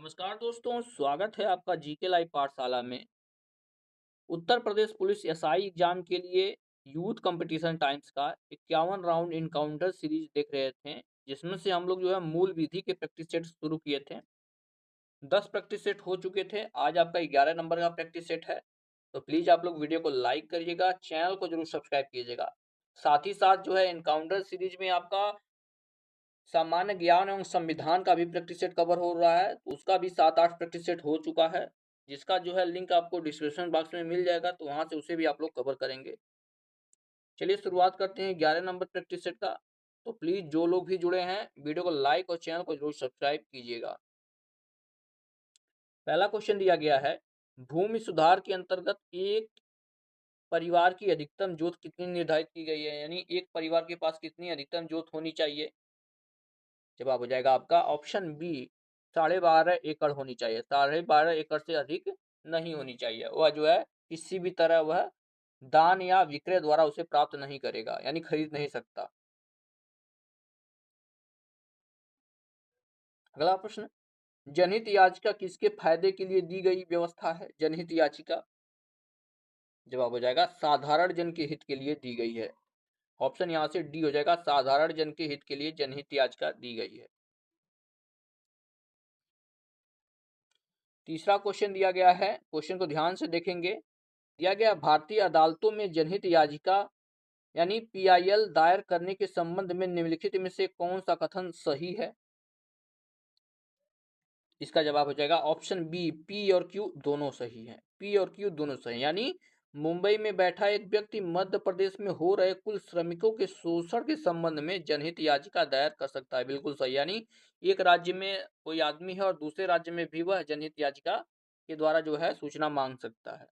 नमस्कार दोस्तों, स्वागत है आपका जीके लाइव पाठशाला में। Uttar Pradesh police SI exam के लिए यूथ कंपटीशन टाइम्स का 51 राउंड इनकाउंटर सीरीज देख रहे थे, जिसमें से हम लोग जो है मूल विधि के प्रैक्टिस सेट शुरू किए थे। 10 प्रैक्टिस सेट हो चुके थे। आज आपका 11 नंबर का प्रैक्टिस सेट है। तो प्लीज आप लोग वीडियो को लाइक करिएगा, चैनल को जरूर सब्सक्राइब कीजिएगा। साथ ही साथ जो है इनकाउंटर सीरीज में आपका सामान्य ज्ञान एवं संविधान का भी प्रैक्टिस सेट कवर हो रहा है, तो उसका भी 7-8 प्रैक्टिस सेट हो चुका है, जिसका जो है लिंक आपको डिस्क्रिप्शन बॉक्स में मिल जाएगा, तो वहां से उसे भी आप लोग कवर करेंगे। चलिए शुरुआत करते हैं 11 नंबर प्रैक्टिस सेट का। तो प्लीज जो लोग भी जुड़े हैं वीडियो को लाइक और चैनल को जरूर सब्सक्राइब कीजिएगा। पहला क्वेश्चन दिया गया है, भूमि सुधार के अंतर्गत एक परिवार की अधिकतम जोत कितनी निर्धारित की गई है, यानी एक परिवार के पास कितनी अधिकतम जोत होनी चाहिए। जवाब हो जाएगा आपका ऑप्शन बी, 12.5 एकड़ होनी चाहिए। 12.5 एकड़ से अधिक नहीं होनी चाहिए। वह जो है किसी भी तरह वह दान या विक्रय द्वारा उसे प्राप्त नहीं करेगा, यानी खरीद नहीं सकता। अगला प्रश्न, जनहित याचिका किसके फायदे के लिए दी गई व्यवस्था है। जनहित याचिका जवाब हो जाएगा साधारण जन के हित के लिए दी गई है। ऑप्शन यहां से डी हो जाएगा, साधारण जन के हित के लिए जनहित याचिका दी गई है। तीसरा क्वेश्चन दिया गया है, क्वेश्चन को ध्यान से देखेंगे। दिया गया, भारतीय अदालतों में जनहित याचिका यानी पीआईएल दायर करने के संबंध में निम्नलिखित में से कौन सा कथन सही है। इसका जवाब हो जाएगा ऑप्शन बी, पी और क्यू दोनों सही हैं। पी और क्यू दोनों सही, यानी मुंबई में बैठा एक व्यक्ति मध्य प्रदेश में हो रहे कुल श्रमिकों के शोषण के संबंध में जनहित याचिका दायर कर सकता है। बिल्कुल सही, यानी एक राज्य में कोई आदमी है और दूसरे राज्य में भी वह जनहित याचिका के द्वारा जो है सूचना मांग सकता है।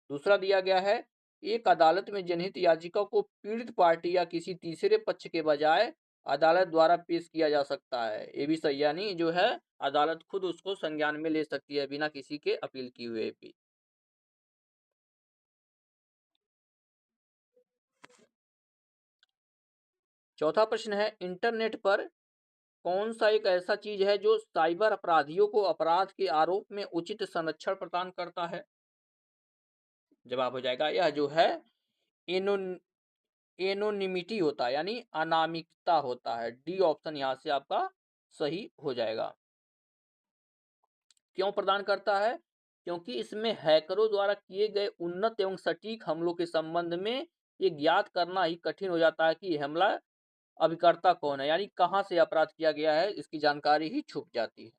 दूसरा दिया गया है, एक अदालत में जनहित याचिका को पीड़ित पार्टी या किसी तीसरे पक्ष के बजाय अदालत द्वारा पेश किया जा सकता है। ये भी सही, यानी जो है अदालत खुद उसको संज्ञान में ले सकती है बिना किसी के अपील किए हुए भी। चौथा प्रश्न है, इंटरनेट पर कौन सा एक ऐसा चीज है जो साइबर अपराधियों को अपराध के आरोप में उचित संरक्षण प्रदान करता है। जवाब हो जाएगा, यह जो है एनो एनोनिमिटी होता है, यानी अनामिकता होता है। डी ऑप्शन यहां से आपका सही हो जाएगा। क्यों प्रदान करता है? क्योंकि इसमें हैकरों द्वारा किए गए उन्नत एवं सटीक हमलों के संबंध में ये ज्ञात करना ही कठिन हो जाता है कि हमला अभिकर्ता कौन है, यानी कहां से अपराध किया गया है, इसकी जानकारी ही छुप जाती है।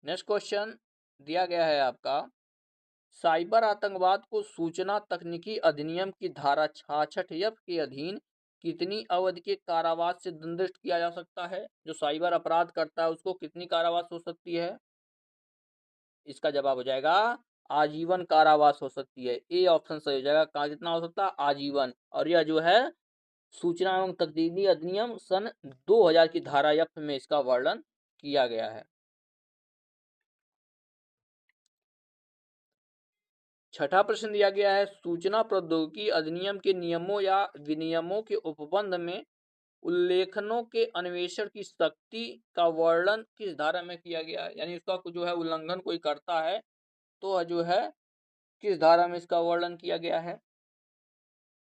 नेक्स्ट क्वेश्चन दिया गया है आपका, साइबर आतंकवाद को सूचना तकनीकी अधिनियम की धारा 66F के अधीन कितनी अवधि के कारावास से दंडित किया जा सकता है। जो साइबर अपराध करता है उसको कितनी कारावास हो सकती है। इसका जवाब हो जाएगा आजीवन कारावास हो सकती है। ए ऑप्शन सही हो जाएगा। कहाँ कितना हो सकता है, आजीवन। और यह जो है सूचना एवं तकनीकी अधिनियम सन 2000 की धारा F में इसका वर्णन किया गया है। छठा प्रश्न दिया गया है, सूचना प्रौद्योगिकी अधिनियम के नियमों या विनियमों के उपबंध में उल्लेखनों के अन्वेषण की शक्ति का वर्णन किस धारा में किया गया है, यानी उसका जो है उल्लंघन कोई करता है तो जो है किस धारा में इसका वर्णन किया गया है।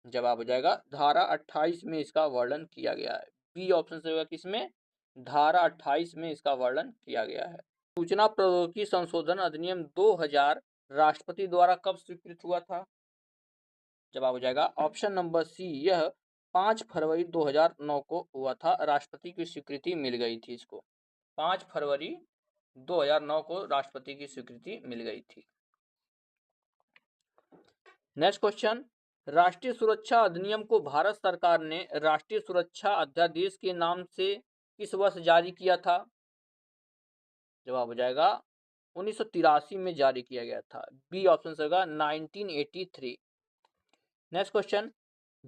जवाब हो जाएगा धारा 28 में इसका वर्णन किया गया है। बी ऑप्शन से होगा किसमें, धारा 28 में इसका वर्णन किया गया है। सूचना प्रौद्योगिकी संशोधन अधिनियम 2000 राष्ट्रपति द्वारा कब स्वीकृत हुआ था। जवाब हो जाएगा ऑप्शन नंबर सी, यह 5 फरवरी 2009 को हुआ था। राष्ट्रपति की स्वीकृति मिल गई थी इसको। 5 फरवरी 2009 को राष्ट्रपति की स्वीकृति मिल गई थी। नेक्स्ट क्वेश्चन, राष्ट्रीय सुरक्षा अधिनियम को भारत सरकार ने राष्ट्रीय सुरक्षा अध्यादेश के नाम से किस वर्ष जारी किया था। जवाब हो जाएगा 1983 में जारी किया गया था। बी ऑप्शन से होगा 1983। नेक्स्ट क्वेश्चन,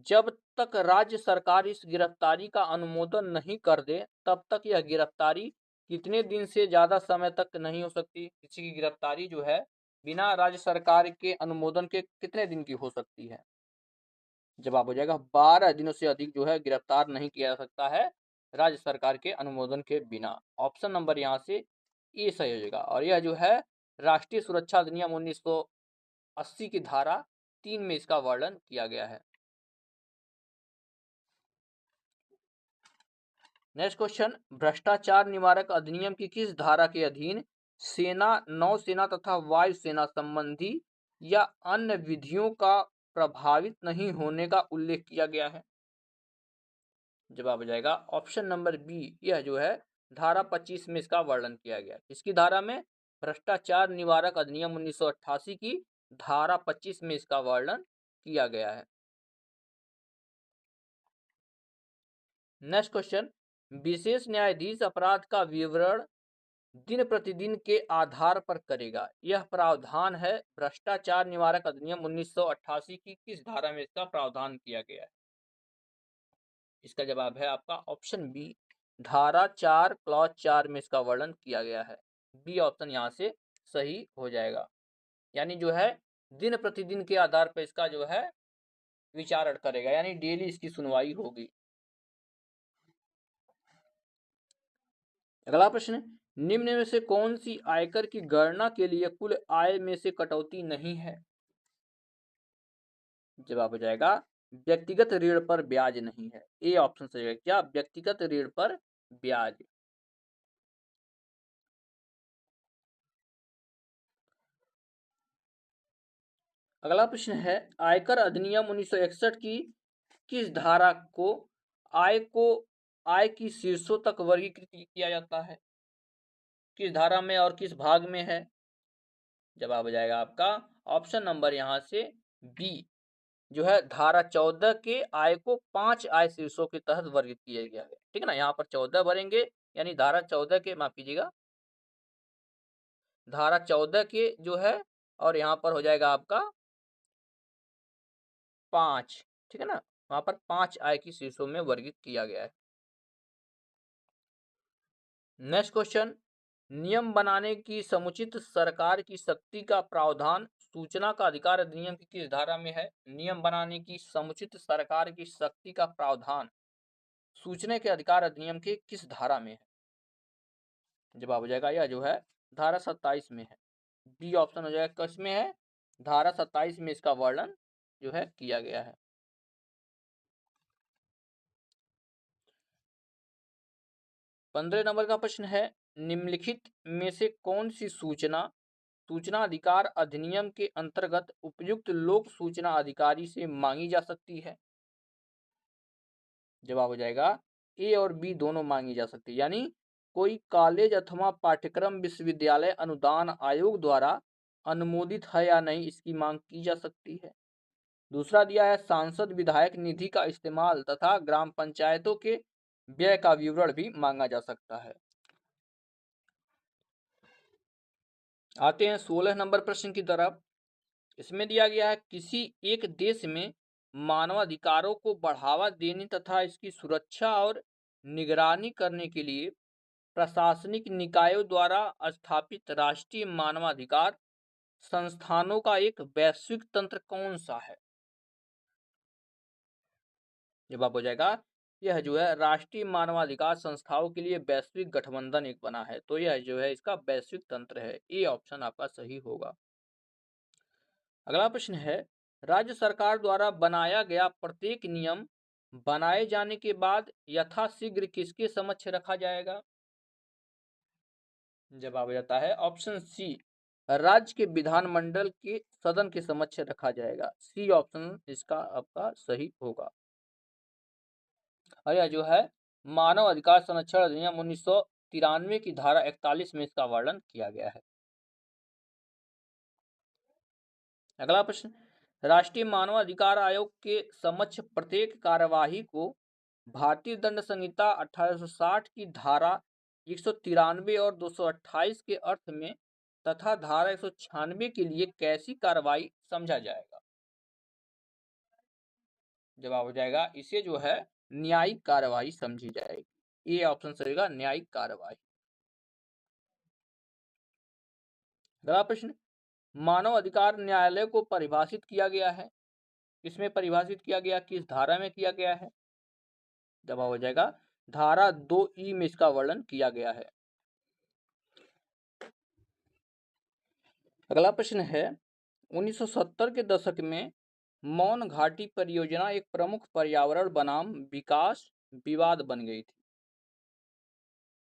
जब तक राज्य सरकार इस गिरफ्तारी का अनुमोदन नहीं कर दे तब तक यह गिरफ्तारी कितने दिन से ज्यादा समय तक नहीं हो सकती। किसी की गिरफ्तारी जो है बिना राज्य सरकार के अनुमोदन के कितने दिन की हो सकती है। जवाब हो जाएगा 12 दिनों से अधिक जो है गिरफ्तार नहीं किया जा सकता है राज्य सरकार के अनुमोदन के बिना। ऑप्शन नंबर यहाँ से ए सही हो जाएगा। और यह जो है राष्ट्रीय सुरक्षा अधिनियम 1980 की धारा 3 में इसका वर्णन किया गया है। नेक्स्ट क्वेश्चन, भ्रष्टाचार निवारक अधिनियम की किस धारा के अधीन सेना, नौसेना तथा वायुसेना संबंधी या अन्य विधियों का प्रभावित नहीं होने का उल्लेख किया गया है? जवाब हो जाएगा ऑप्शन नंबर बी, यह जो है धारा 25 में इसका वर्णन किया गया। इसकी धारा में भ्रष्टाचार निवारक अधिनियम 1988 की धारा 25 में इसका वर्णन किया गया है। नेक्स्ट क्वेश्चन, विशेष न्यायाधीश अपराध का विवरण दिन प्रतिदिन के आधार पर करेगा, यह प्रावधान है भ्रष्टाचार निवारक अधिनियम 1988 की किस धारा में इसका प्रावधान किया गया है? इसका जवाब है आपका ऑप्शन बी, धारा 4 क्लॉज 4 में इसका वर्णन किया गया है। बी ऑप्शन यहाँ से सही हो जाएगा। यानी जो है दिन प्रतिदिन के आधार पर इसका जो है विचारण करेगा, यानी डेली इसकी सुनवाई होगी। अगला प्रश्न, निम्न में से कौन सी आयकर की गणना के लिए कुल आय में से कटौती नहीं है? जवाब हो जाएगा व्यक्तिगत ऋण पर ब्याज नहीं है। ए ऑप्शन सही है। क्या? व्यक्तिगत ऋण पर ब्याज। अगला प्रश्न है, आयकर अधिनियम 1961 की किस धारा को आय की शीर्षों तक वर्गीकृत किया जाता है? किस धारा में और किस भाग में है? जवाब हो जाएगा आपका ऑप्शन नंबर यहाँ से बी, जो है धारा 14 के आय को 5 आय शीर्षों के तहत वर्गित किया गया है। ठीक है ना, यहाँ पर 14 भरेंगे, यानी धारा 14 के, माफ कीजिएगा, धारा 14 के जो है, और यहाँ पर हो जाएगा आपका 5। ठीक है ना, वहां पर 5 आय की शीर्षों में वर्गित किया गया है। नेक्स्ट क्वेश्चन, नियम बनाने की समुचित सरकार की शक्ति का प्रावधान सूचना का अधिकार अधिनियम की किस धारा में है? नियम बनाने की समुचित सरकार की शक्ति का प्रावधान सूचना के अधिकार अधिनियम के किस धारा में है? जवाब हो जाएगा यह जो है धारा 27 में है। बी ऑप्शन हो जाएगा, किसमें है? धारा 27 में इसका वर्णन जो है किया गया है। 15 नंबर का प्रश्न है, निम्नलिखित में से कौन सी सूचना सूचना अधिकार अधिनियम के अंतर्गत उपयुक्त लोक सूचना अधिकारी से मांगी जा सकती है? जवाब हो जाएगा ए और बी दोनों मांगी जा सकती है। यानी कोई कॉलेज अथवा पाठ्यक्रम विश्वविद्यालय अनुदान आयोग द्वारा अनुमोदित है या नहीं, इसकी मांग की जा सकती है। दूसरा दिया है सांसद विधायक निधि का इस्तेमाल तथा ग्राम पंचायतों के व्यय का विवरण भी मांगा जा सकता है। आते हैं 16 नंबर प्रश्न की तरफ। इसमें दिया गया है, किसी एक देश में मानवाधिकारों को बढ़ावा देने तथा इसकी सुरक्षा और निगरानी करने के लिए प्रशासनिक निकायों द्वारा स्थापित राष्ट्रीय मानवाधिकार संस्थानों का एक वैश्विक तंत्र कौन सा है? जवाब हो जाएगा यह जो है राष्ट्रीय मानवाधिकार संस्थाओं के लिए वैश्विक गठबंधन एक बना है, तो यह जो है इसका वैश्विक तंत्र है। ए ऑप्शन आपका सही होगा। अगला प्रश्न है, राज्य सरकार द्वारा बनाया गया प्रत्येक नियम बनाए जाने के बाद यथाशीघ्र किसके समक्ष रखा जाएगा? जवाब हो जाता है ऑप्शन सी, राज्य के विधानमंडल के सदन के समक्ष रखा जाएगा। सी ऑप्शन इसका आपका सही होगा। और यह जो है मानव अधिकार संरक्षण अधिनियम 1993 की धारा 41 में इसका वर्णन किया गया है। अगला प्रश्न, राष्ट्रीय मानवाधिकार आयोग के समक्ष प्रत्येक कार्यवाही को भारतीय दंड संहिता 1860 की धारा 193 और 228 के अर्थ में तथा धारा 196 के लिए कैसी कार्रवाई समझा जाएगा? जवाब हो जाएगा इसे जो है न्यायिक कार्रवाई समझी जाएगी। ये ऑप्शन सही होगा, न्यायिक कार्रवाई। अगला प्रश्न, मानव अधिकार न्यायालय को परिभाषित किया गया है, किसमें परिभाषित किया गया, किस धारा में किया गया है? जवाब हो जाएगा धारा 2E में इसका वर्णन किया गया है। अगला प्रश्न है 1970 के दशक में मौन घाटी परियोजना एक प्रमुख पर्यावरण बनाम विकास विवाद बन गई थी।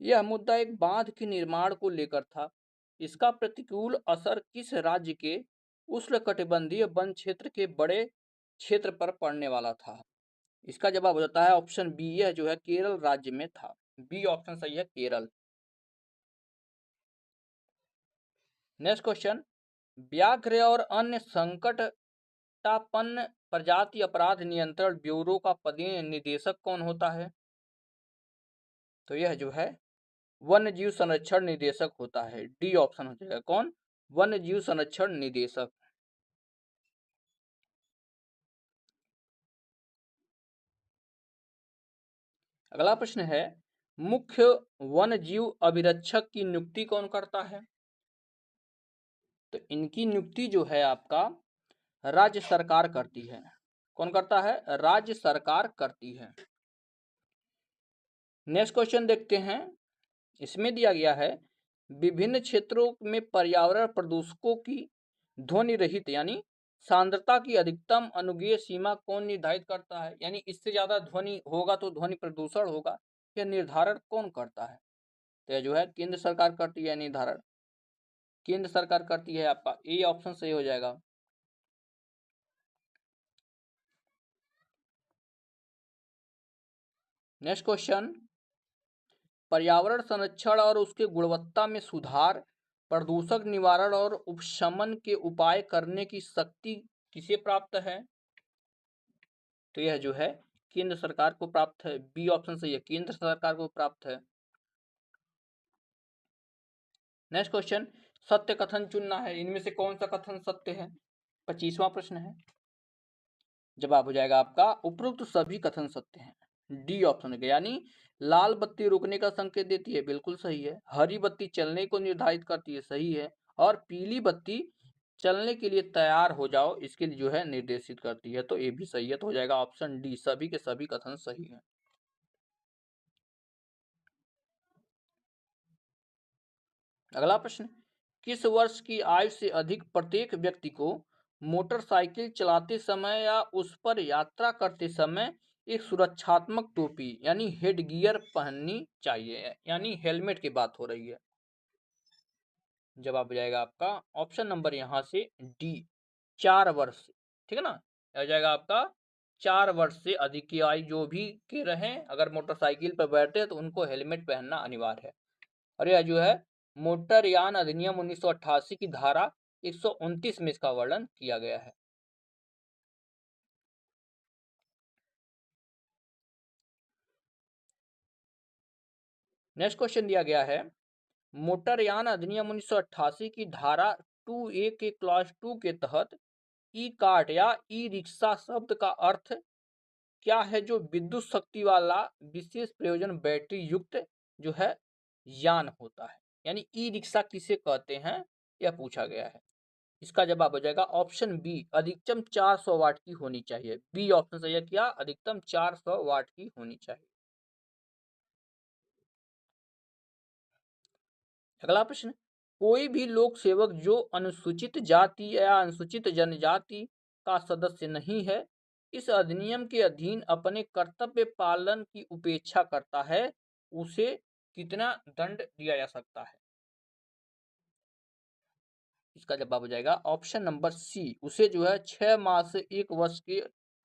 यह मुद्दा एक बांध के निर्माण को लेकर था। इसका प्रतिकूल असर किस राज्य के उष्णकटिबंधीय वन क्षेत्र के बड़े क्षेत्र पर पड़ने वाला था? इसका जवाब हो जाता है ऑप्शन बी, यह जो है केरल राज्य में था। बी ऑप्शन सही है, केरल। नेक्स्ट क्वेश्चन, व्याघ्र और अन्य संकटापन्न प्रजाति अपराध नियंत्रण ब्यूरो का पदेन निदेशक कौन होता है? तो यह जो है वन्य जीव संरक्षण निदेशक होता है। डी ऑप्शन हो जाएगा। कौन? वन्य जीव संरक्षण निदेशक। अगला प्रश्न है मुख्य वन्य जीव अभिरक्षक की नियुक्ति कौन करता है? तो इनकी नियुक्ति जो है आपका राज्य सरकार करती है। कौन करता है? राज्य सरकार करती है। नेक्स्ट क्वेश्चन देखते हैं। इसमें दिया गया है विभिन्न क्षेत्रों में पर्यावरण प्रदूषकों की ध्वनि रहित यानी सांद्रता की अधिकतम अनुज्ञेय सीमा कौन निर्धारित करता है? यानी इससे ज्यादा ध्वनि होगा तो ध्वनि प्रदूषण होगा। यह निर्धारण कौन करता है? तो यह जो है केंद्र सरकार करती है। निर्धारण केंद्र सरकार करती है। आपका ए ऑप्शन सही हो जाएगा। नेक्स्ट क्वेश्चन, पर्यावरण संरक्षण और उसके गुणवत्ता में सुधार, प्रदूषक निवारण और उपशमन के उपाय करने की शक्ति किसे प्राप्त है? तो यह जो है केंद्र सरकार को प्राप्त है। बी ऑप्शन सही है, केंद्र सरकार को प्राप्त है। नेक्स्ट क्वेश्चन, सत्य कथन चुनना है। इनमें से कौन सा कथन सत्य है? 25वां प्रश्न है। जवाब हो जाएगा आपका उपरोक्त सभी कथन सत्य हैं। डी ऑप्शन है, यानी लाल बत्ती रुकने का संकेत देती है, बिल्कुल सही है। हरी बत्ती चलने को निर्धारित करती है, सही है। और पीली बत्ती चलने के लिए तैयार हो जाओ, इसके लिए जो है निर्देशित करती है। तो ये भी सही है। तो हो जाएगा ऑप्शन डी, सभी के सभी कथन सही है। अगला प्रश्न, किस वर्ष की आयु से अधिक प्रत्येक व्यक्ति को मोटरसाइकिल चलाते समय या उस पर यात्रा करते समय एक सुरक्षात्मक टोपी यानी हेड गियर पहननी चाहिए? यानी हेलमेट की बात हो रही है। जवाब हो जाएगा आपका ऑप्शन नंबर यहाँ से डी, 4 वर्ष। ठीक है ना, हो जाएगा आपका 4 वर्ष से अधिक की आयु जो भी के रहें, अगर मोटरसाइकिल पर बैठते हैं तो उनको हेलमेट पहनना अनिवार्य है। और यह जो है मोटरयान अधिनियम 1988 की धारा 129 में इसका वर्णन किया गया है। नेक्स्ट क्वेश्चन दिया गया है मोटरयान अधिनियम 1988 की धारा 2A के क्लॉज 2 के तहत ई कार्ट या ई रिक्शा शब्द का अर्थ क्या है जो विद्युत शक्ति वाला विशेष प्रयोजन बैटरी युक्त जो है यान होता है? यानी ई रिक्शा किसे कहते हैं, यह पूछा गया है। इसका जवाब हो जाएगा ऑप्शन बी, अधिकतम 400 वाट की होनी चाहिए। बी ऑप्शन सही है, क्या? अधिकतम 400 वाट की होनी चाहिए। अगला प्रश्न, कोई भी लोक सेवक जो अनुसूचित जाति या अनुसूचित जनजाति का सदस्य नहीं है, इस अधिनियम के अधीन अपने कर्तव्य पालन की उपेक्षा करता है, उसे कितना दंड दिया जा सकता है? इसका जवाब हो जाएगा ऑप्शन नंबर सी, उसे जो है 6 माह से 1 वर्ष के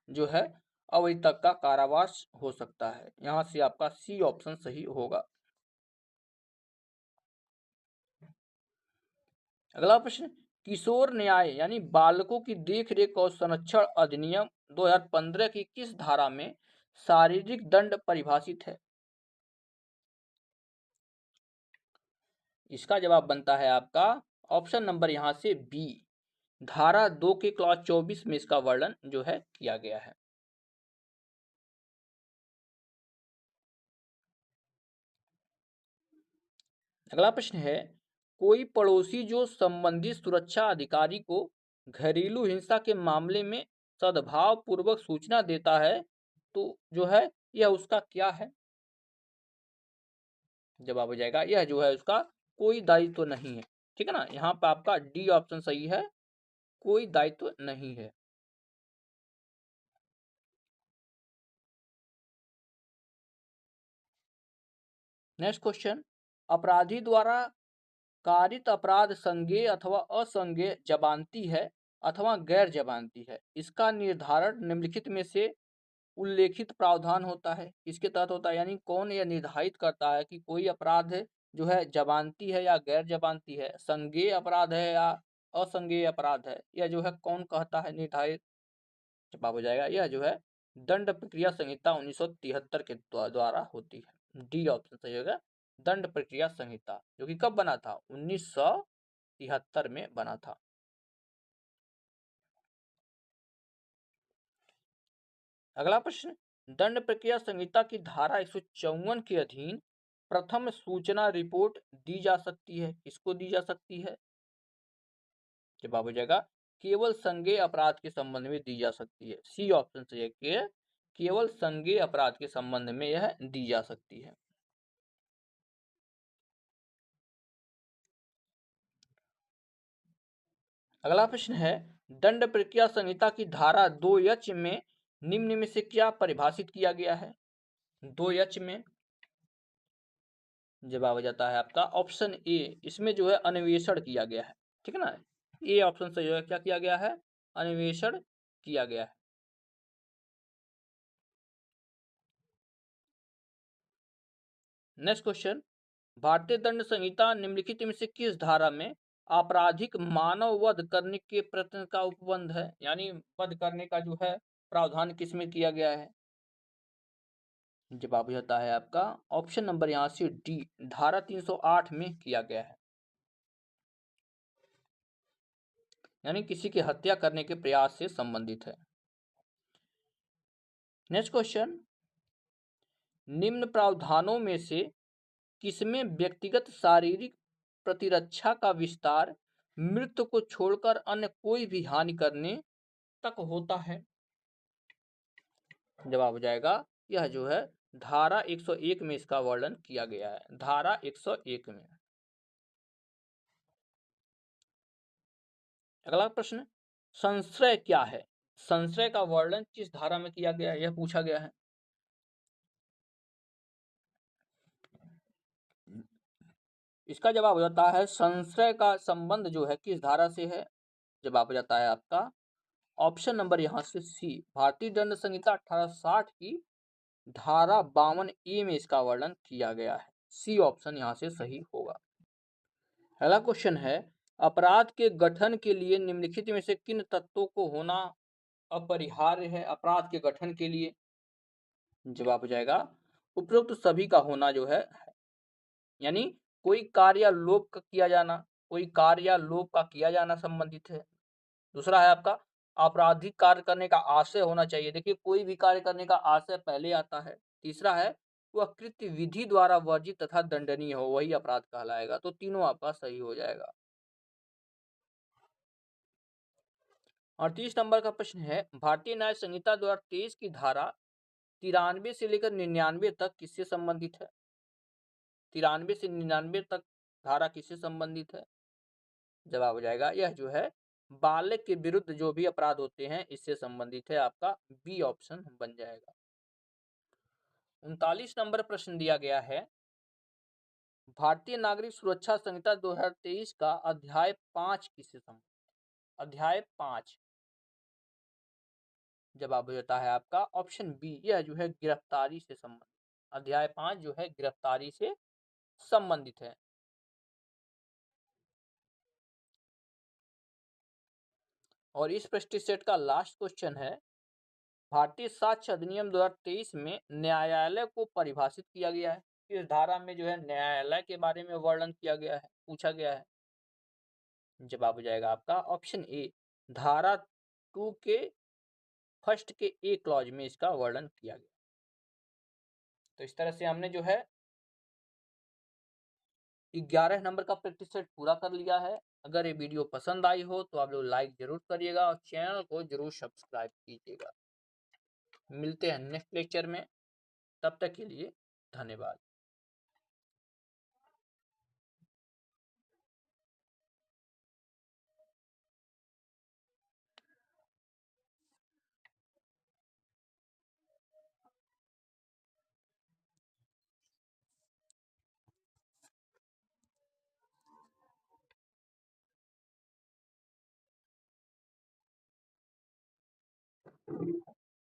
जो है अवधि तक का कारावास हो सकता है। यहां से आपका सी ऑप्शन सही होगा। अगला प्रश्न, किशोर न्याय यानी बालकों की देखरेख और संरक्षण अधिनियम 2015 की किस धारा में शारीरिक दंड परिभाषित है? इसका जवाब बनता है आपका ऑप्शन नंबर यहां से बी, धारा 2 के क्लॉज 24 में इसका वर्णन जो है किया गया है। अगला प्रश्न है कोई पड़ोसी जो संबंधित सुरक्षा अधिकारी को घरेलू हिंसा के मामले में सद्भाव पूर्वक सूचना देता है, तो जो है यह उसका क्या है? जवाब हो जाएगा यह जो है उसका कोई दायित्व नहीं है। ठीक है ना, यहाँ पे आपका डी ऑप्शन सही है, कोई दायित्व नहीं है। नेक्स्ट क्वेश्चन, अपराधी द्वारा कारित अपराध संज्ञेय अथवा असंज्ञेय जमानती है अथवा गैर जमानती है, इसका निर्धारण निम्नलिखित में से उल्लेखित प्रावधान होता है, इसके तहत होता है। यानी कौन यह निर्धारित करता है कि कोई अपराध जो है जमानती है या गैर जमानती है, संज्ञेय अपराध है या असंज्ञेय अपराध है, यह जो है कौन कहता है निर्धारित। जवाब हो जाएगा यह जो है दंड प्रक्रिया संहिता 1973 के द्वारा होती है। डी ऑप्शन सही होगा, दंड प्रक्रिया संहिता, जो कि कब बना था, 1973 में बना था। अगला प्रश्न, दंड प्रक्रिया संहिता की धारा 154 के अधीन प्रथम सूचना रिपोर्ट दी जा सकती है, किसको दी जा सकती है। जवाब हो जाएगा केवल संज्ञेय अपराध के संबंध में दी जा सकती है। सी ऑप्शन सही है कि केवल संज्ञेय अपराध के संबंध में यह दी जा सकती है। अगला प्रश्न है, दंड प्रक्रिया संहिता की धारा 2H में निम्न में से क्या परिभाषित किया गया है। 2H में जवाब हो जाता है आपका ऑप्शन ए, इसमें जो है अन्वेषण किया गया है। ठीक है ना, ए ऑप्शन से जो है क्या किया गया है, अन्वेषण किया गया है। नेक्स्ट क्वेश्चन, भारतीय दंड संहिता निम्नलिखित में से किस धारा में आपराधिक मानव वध करने के प्रयत्न का उपबंध है, यानी वध करने का जो है प्रावधान किसमें किया गया है। जवाब होता है आपका ऑप्शन नंबर यहाँ से डी, धारा 308 में किया गया है, यानी किसी की हत्या करने के प्रयास से संबंधित है। नेक्स्ट क्वेश्चन, निम्न प्रावधानों में से किसमें व्यक्तिगत शारीरिक प्रतिरक्षा का विस्तार मृत्यु को छोड़कर अन्य कोई भी हानि करने तक होता है। जवाब हो जाएगा यह जो है धारा 101 में इसका वर्णन किया गया है, धारा 101 में। अगला प्रश्न, संश्रय क्या है, संश्रय का वर्णन किस धारा में किया गया है, यह पूछा गया है। इसका जवाब हो जाता है संश्रय का संबंध जो है किस धारा से है। जवाब हो जाता है आपका ऑप्शन नंबर यहाँ से सी, भारतीय दंड संहिता 1860 की धारा 52A में इसका वर्णन किया गया है। सी ऑप्शन यहाँ से सही होगा। अगला क्वेश्चन है, अपराध के गठन के लिए निम्नलिखित में से किन तत्वों को होना अपरिहार्य है, अपराध के गठन के लिए। जवाब हो जाएगा उपरोक्त सभी का होना जो है, यानी कोई कार्य या लोभ का किया जाना, कोई कार्य या लोभ का किया जाना संबंधित है। दूसरा है आपका आपराधिक कार्य करने का आशय होना चाहिए, देखिए कोई भी कार्य करने का आशय पहले आता है। तीसरा है वह कृत्य विधि द्वारा वर्जित तथा दंडनीय हो, वही अपराध कहलाएगा। तो तीनों आपका सही हो जाएगा। 38 नंबर का प्रश्न है, भारतीय न्याय संहिता 2023 की धारा 93 से लेकर 99 तक किससे संबंधित है। 93 से 99 तक धारा किससे संबंधित है। जवाब हो जाएगा यह जो है बालक के विरुद्ध जो भी अपराध होते हैं इससे संबंधित है, आपका बी ऑप्शन बन जाएगा। 39 नंबर प्रश्न दिया गया है, भारतीय नागरिक सुरक्षा संहिता 2023 का अध्याय 5 किससे संबंधित, अध्याय 5। जवाब हो जाता है आपका ऑप्शन बी, यह जो है गिरफ्तारी से संबंधित, अध्याय 5 जो है गिरफ्तारी से संबंधित है। और इस प्रश्न सेट का लास्ट क्वेश्चन है, भारतीय साक्ष्य अधिनियम 2023 में न्यायालय को परिभाषित किया गया है, इस धारा में जो है न्यायालय के बारे में वर्णन किया गया है, पूछा गया है। जवाब हो जाएगा आपका ऑप्शन ए, धारा 2 के फर्स्ट के ए क्लॉज में इसका वर्णन किया गया। तो इस तरह से हमने जो है 11 नंबर का प्रैक्टिस सेट पूरा कर लिया है। अगर ये वीडियो पसंद आई हो तो आप लोग लाइक जरूर करिएगा और चैनल को जरूर सब्सक्राइब कीजिएगा। मिलते हैं नेक्स्ट लेक्चर में, तब तक के लिए धन्यवाद।